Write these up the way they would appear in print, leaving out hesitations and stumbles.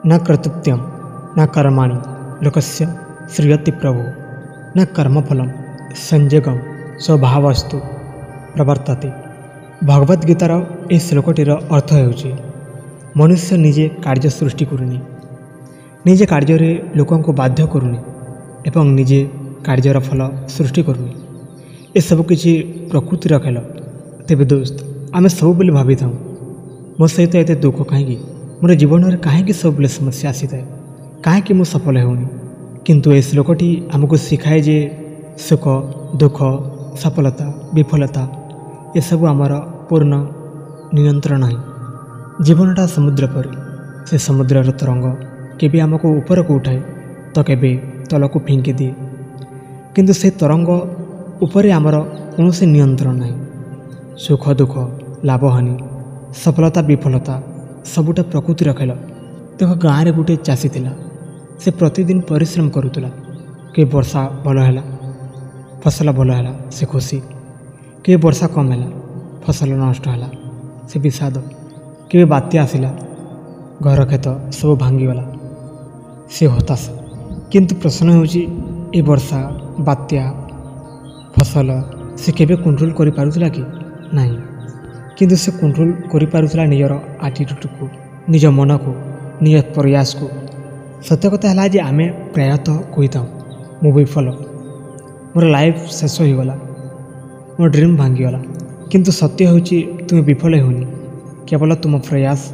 न कर्तृत्वं न कर्माणि लोकस्य श्रूयते प्रभु न कर्मफलं संयोगं स्वभावस्तु प्रवर्तते। भगवद गीतार ए श्लोकटीर अर्थ ହେଉଛି मनुष्य निजे कार्य सृष्टि करूनी, निजे कार्य लोक बाध्य करूनी एवं निजे कार्यर फल सृष्टि करूनी। ए सब किसी प्रकृतिर खेल। तेरे दोस्त आम सब बोली भावी था मो सहित एत दुख कहीं मोर जीवन में कहीं सब बोले समस्या आसी थाए, कहीं मु सफल होनी। किंतु ए श्लोकटी आमको शिखाए जे सुख दुख सफलता विफलता ये सब आमर पूर्ण नियंत्रण है। जीवनटा समुद्र पर से समुद्र तरंग केबे आमको ऊपर को उठाए तो केबे तलक फिंकी दिए, किंतु से तरंग ऊपर आमर कौन से नियंत्रण नहीं। सुख दुख लाभ हानि सफलता विफलता सबुटा प्रकृतिर खेल। देख गाँव में गोटे चाषी थिला, से प्रतिदिन परिश्रम करुला। के वर्षा भल है फसल भल है से खुशी, के वर्षा कम है फसल नष्ट है से विषाद, के बात्या आसला घर क्षेत सब भांगीगला से हताश। किंतु प्रश्न होची वर्षा बात्या फसल से केबे कंट्रोल करि पारुथला कि नहीं, किंतु से कंट्रोल करि पारुथला निजर एटीट्यूड को, निज मन को, निज प्रयास को। सत्य कथा है जे आमे प्रायतः कही था मु विफल, मोर लाइफ शेष हो गला, मोर ड्रीम भांगीगला। किंतु सत्य होची तुम्हें विफल होनी, केवल तुम प्रयास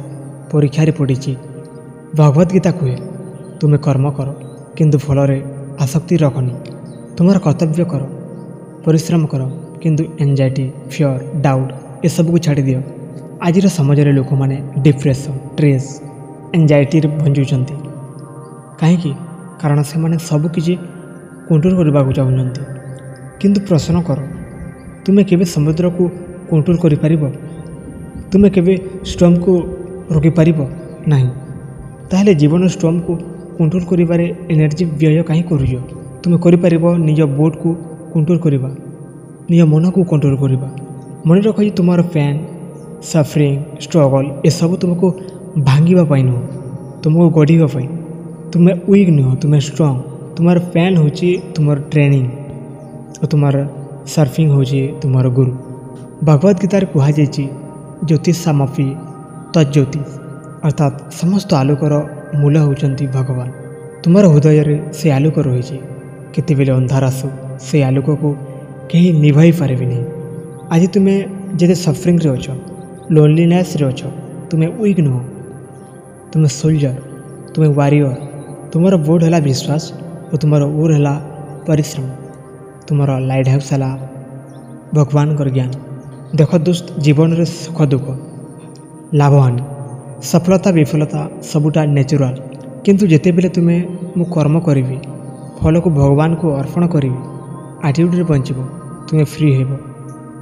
परीक्षार पड़ी। भगवद गीता कहे तुम्हें कर्म कर किंतु फल आसक्ति रखनी, तुम्हार कर्तव्य कर परिश्रम कर, किंतु एंजाइटी फियर डाउट ये सब को छाड़ी दियो। आज समाज में लोक मैंने डिप्रेशन स्ट्रेस एंजाइटी भंजुंट कहीं, कारण से माने सबकि कंट्रोल करने को चाहते। किंतु प्रश्न कर तुम्हें केवे समुद्र को कंट्रोल कर पारिबो? तुम्हें केवे स्टॉर्म को रोकी पारिबो? नहीं। ताहले जीवन स्टॉर्म को कंट्रोल करिबारे एनर्जी व्यय कहीं करूज? तुम्हें करि पारिबो निज बोट को कंट्रोल करवा, निज मन को कंट्रोल करवा। मन रख तुम्हार पेन सफरिंग स्ट्रगल ये सब तुमको भांगापी नुह, तुमको गढ़ापी। तुम्हें वीक नुह, तुम्हें स्ट्रंग। तुम्हार पेन हूँ तुम्हार ट्रेनिंग और तुम्हार सर्फिंग हूँ तुम्हार गुरु। भगवद गीतार कहुई ज्योतिषामपि तज्ज्योतिष, अर्थात समस्त आलोकर मूल होती भगवान। तुम्हार हृदय से आलोक रही, केते बेले अंधार आसु से आलोक को कहीं निभाई पारे नहीं। आज तुम्हें जिते सफरिंग रे अछ, लोनलीनेस रे अछ, तुम्हें वीक नुह, तुम्हें सोल्जर, तुम्हें वारियर। तुम्हार बोर्ड है विश्वास और तुम्हार ओर है परिश्रम। तुम्हार लाइट हाउस है भगवान ज्ञान। देख दोस्त जीवन में सुख दुख लाभ हानि सफलता विफलता सबुटा नेचुरल, किंतु जिते बेले तुम्हें मु कर्म करी फल को भगवान को अर्पण करी एटीट्यूड बंचब तुम्हें फ्री हो।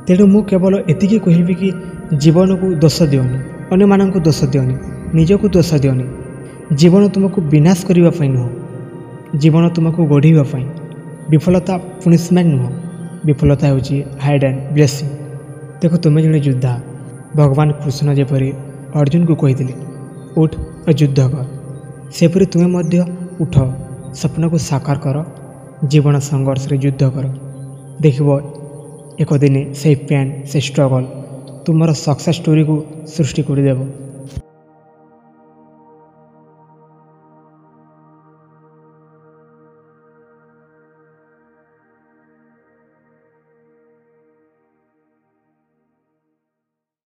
तेणु मु केवल एतिकी कहबी कि जीवन को दोष दियोनी, अन्य मानक दोष दियोनी, निजको दोष दियोनी। जीवन तुमको विनाश करने नुह, जीवन तुमको गढ़ापी। विफलता पुनिशमेंट नुह, विफलता हूँ हाइड एंड ब्लेसिंग। देख तुम्हें जड़े योद्धा, भगवान कृष्ण जेपरी अर्जुन को कही उठ और युद्ध कर, सेपरी तुम्हें मध्य उठ, स्वप्न को साकार कर, जीवन संघर्ष रे युद्ध कर। देखो एक दिन से पेन से स्ट्रगल तुम्हार सक्सेस स्टोरी को सृष्टि करदेव।